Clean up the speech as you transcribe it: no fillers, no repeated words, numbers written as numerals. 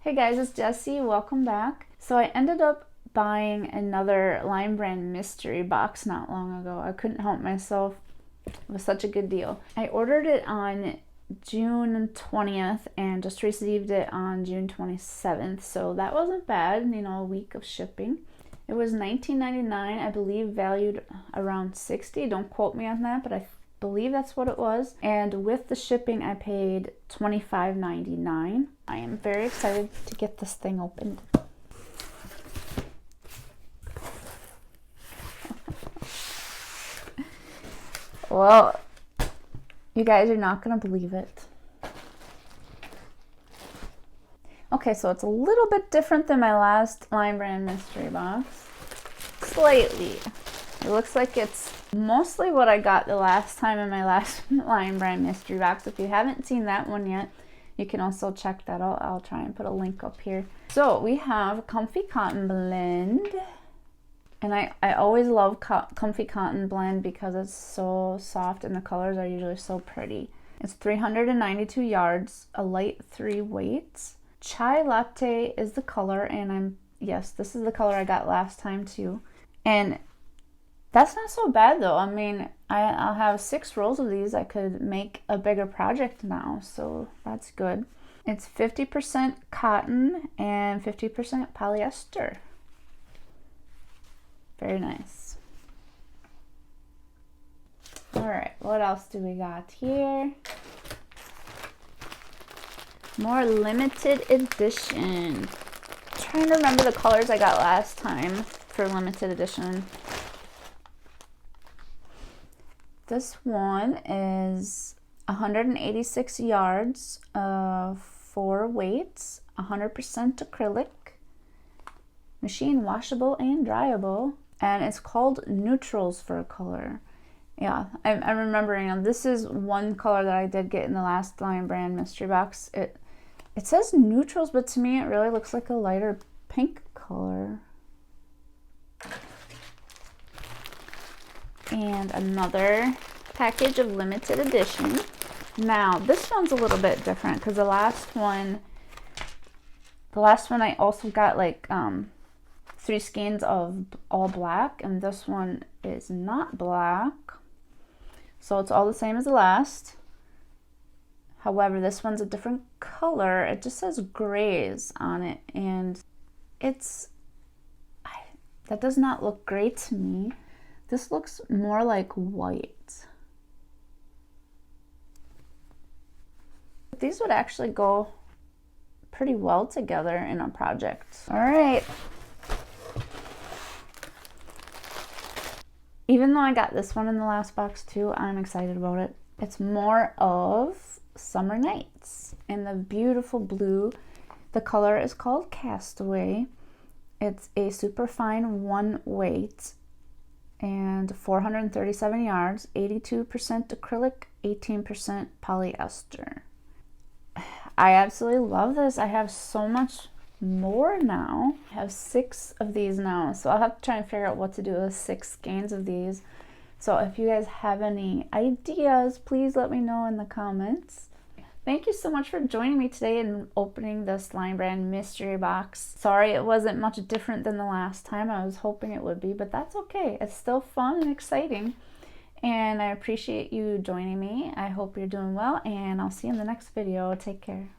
Hey guys, it's Jessie. Welcome back. So I ended up buying another Line Brand mystery box not long ago. I couldn't help myself. It was such a good deal. I ordered it on June 20th and just received it on June 27th. So that wasn't bad, you know, a week of shipping. It was $19.99, I believe, valued around $60. Don't quote me on that, but I believe that's what it was. And with the shipping, I paid $25.99. I am very excited to get this thing opened. Well, you guys are not going to believe it. Okay, so it's a little bit different than my last Line Brand mystery box. Slightly. It looks like it's mostly what I got the last time in my last Line Brand mystery box. If you haven't seen that one yet, you can also check that out. I'll try and put a link up here. So we have Comfy Cotton Blend. And I always love Comfy Cotton Blend because it's so soft and the colors are usually so pretty. It's 392 yards, a light 3 weights. Chai Latte is the color, and yes, this is the color I got last time too. And that's not so bad though. I mean, I'll have 6 rolls of these. I could make a bigger project now, so that's good. It's 50% cotton and 50% polyester. Very nice. All right, what else do we got here? More limited edition. I'm trying to remember the colors I got last time for limited edition. This one is 186 yards of 4 weights, 100% acrylic, machine washable and dryable, and it's called Neutrals for a color. Yeah, I'm remembering. This is one color that I did get in the last Line Brand mystery box. It says Neutrals, but to me it really looks like a lighter pink color. And another package of limited edition. Now this one's a little bit different because the last one I also got like 3 skeins of all black, and this one is not black, so it's all the same as the last. However, this one's a different color. It just says grays on it, and that does not look gray to me. This looks more like white. These would actually go pretty well together in a project. All right. Even though I got this one in the last box too, I'm excited about it. It's more of Summer Nights in the beautiful blue. The color is called Castaway. It's a super fine 1 weight and 437 yards, 82% acrylic, 18% polyester. I absolutely love this. I have so much more now. I have 6 of these now, so I'll have to try and figure out what to do with 6 skeins of these. So if you guys have any ideas, please let me know in the comments. Thank you so much for joining me today in opening this Line Brand mystery box. Sorry it wasn't much different than the last time. I was hoping it would be, but that's okay. It's still fun and exciting, and I appreciate you joining me. I hope you're doing well, and I'll see you in the next video. Take care.